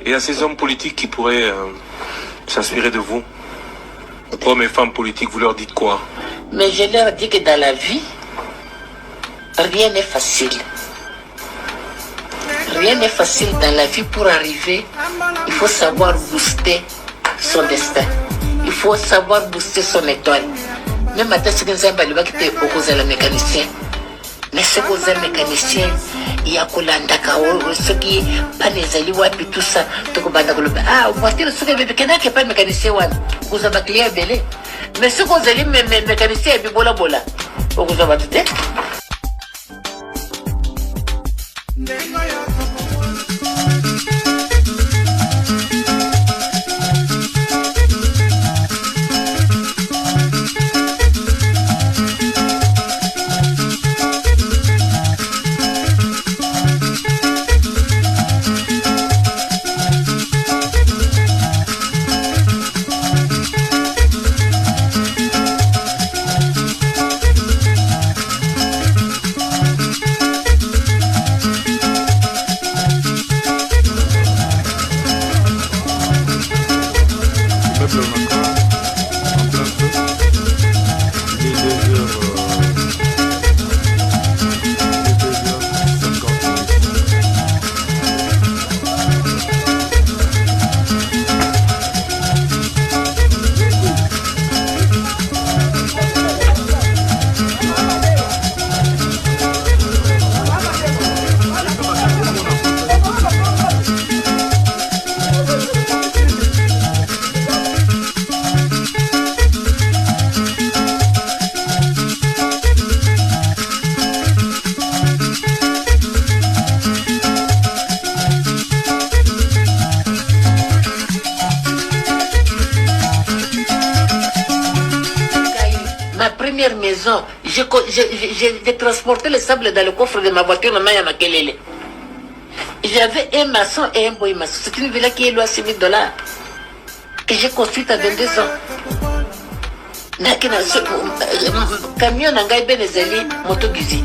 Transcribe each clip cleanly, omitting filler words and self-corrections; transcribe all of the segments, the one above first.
Et à ces hommes politiques qui pourraient s'inspirer de vous, hommes et femmes politiques, vous leur dites quoi? Mais je leur dis que dans la vie, rien n'est facile. Rien n'est facile dans la vie. Pour arriver, il faut savoir booster son destin. Il faut savoir booster son étoile. Même à ce que nous avons été au mécanicien. Mais ce que vous êtes mécanicien, il y a ce qui panezali wapi tout ça. Ah, voiture ce que pas mécanicien vous avez client belé. Mais ce que vous allez mécanicien et bola bola. Vous avez tout. Maison, j'ai transporté le sable dans le coffre de ma voiture. J'avais un maçon et un boy maçon. C'est une villa qui est loin à 6 000 $. Que j'ai construite à 22 ans. Camion nangai benezali moto gizi.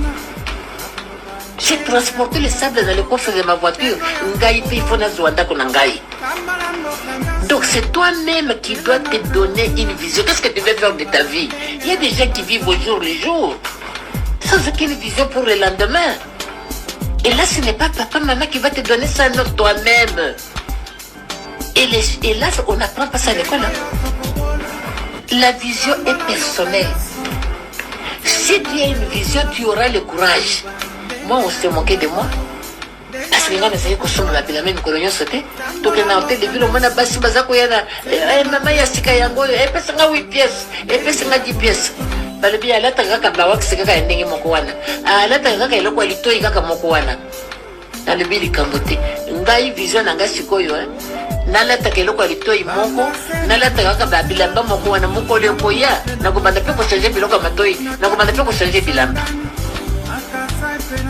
J'ai transporté le sable dans le coffre de ma voiture. Ngai pifona zwanda konangai. Donc c'est toi-même qui dois te donner une vision. Qu'est-ce que tu veux faire de ta vie? Il y a des gens qui vivent au jour le jour, sans aucune vision pour le lendemain. Et là, ce n'est pas papa, maman qui va te donner ça, non, toi-même. Et là, on n'apprend pas ça à l'école. La vision est personnelle. Si tu as une vision, tu auras le courage. Moi, on s'est moqué de moi. Parce que nous essayons de consommer la bilamine que nous sauté. Donc, on a entendu des villes, on a basé Bazako Yana. Maman, il y a 6 Kayango, et puis c'est 8 pièces, et puis c'est 10 pièces. Bale bien, là, tu as un c'est un ndenge mokowana. Ah, là, tu as un loko alito igaka mokowana. Dans le bili kambote. Ngai vision nanga sikoyo, nala ta loko alito imoko, nala ta ka bilamba mokowana moko le koya. Na ko banda pe ko changer biloko matoi, na ko banda pe ko changer bilamba.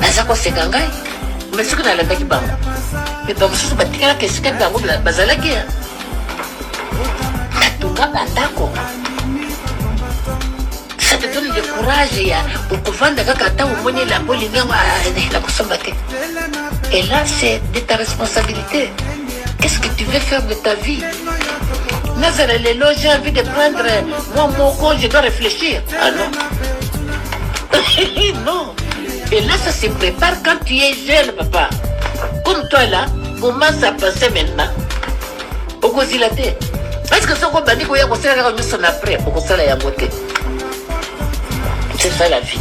Azako sekangai. Mais ce que dans la tête bango, mais dans ce bâtiment qu'est-ce que bango bazalaki ya, tunga bandako, ça te donne le courage ya pour pouvoir d'ailleurs quand on monnaie la bolinga la consommate. Et là c'est de ta responsabilité. Qu'est-ce que tu veux faire de ta vie? Nazara les loges, j'ai envie de prendre mon corps, je dois réfléchir. Ah non, non. Et là, ça se prépare quand tu es jeune, papa. Comme toi, là, comment ça passe maintenant? Au Gozilate. Est-ce que ce qu'on va dire qu'il y a son après pour que ça aille à côté? C'est ça la vie.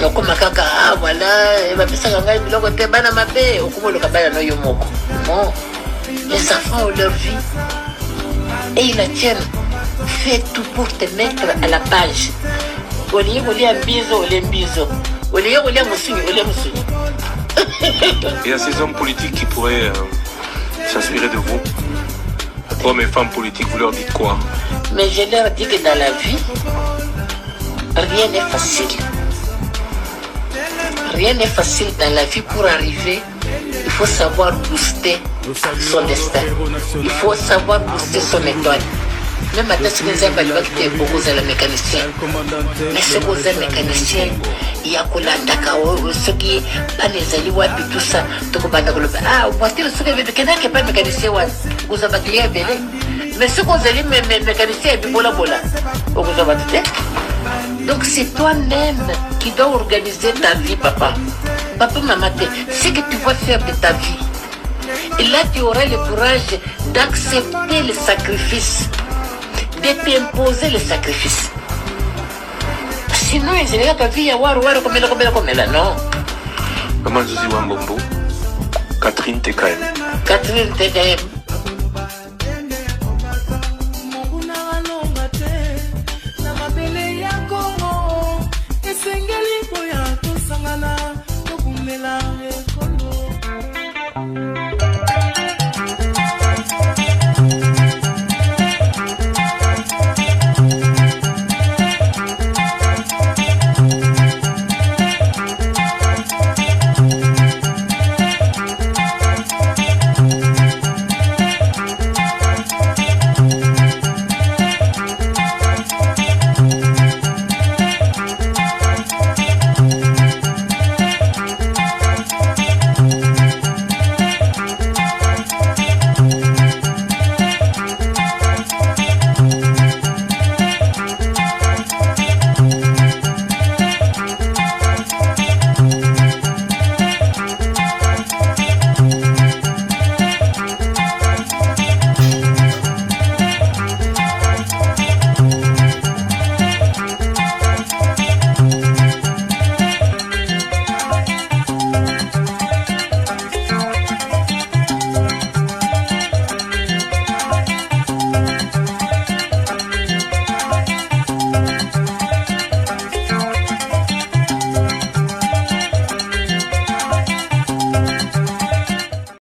Donc, comme ah, voilà, il va faire ça, il va faire ça, il va non, les enfants ont leur vie. Et ils la tiennent. Fais tout pour te mettre à la page. Et à ces hommes politiques qui pourraient s'inspirer de vous, hommes et femmes politiques, vous leur dites quoi? Mais je leur dis que dans la vie, rien n'est facile. Rien n'est facile dans la vie. Pour arriver, il faut savoir booster son destin. Il faut savoir booster son étoile. même à ce que les amis qui étaient beaucoup de mécaniciens. Mais ce que vous mécanicien, il y a quoi là, d'accord, ce qui a les alliés, tout ça, tout comme ah, voiture, ce que quelqu'un qui n'est pas mécanicien, vous avez client belé. Mais ce qu'on dit, mécanicien, et puis voilà, vous avez dit. Donc c'est toi-même qui dois organiser ta vie, papa. Papa, maman, ce que tu vas faire de ta vie. Et là, tu auras le courage d'accepter le sacrifice, de t'imposer le sacrifice. Sinon, il n'y a pas de vie à voir, comme elle, non. Maman Zuzi Wambombo, Catherine TKM. Catherine TKM.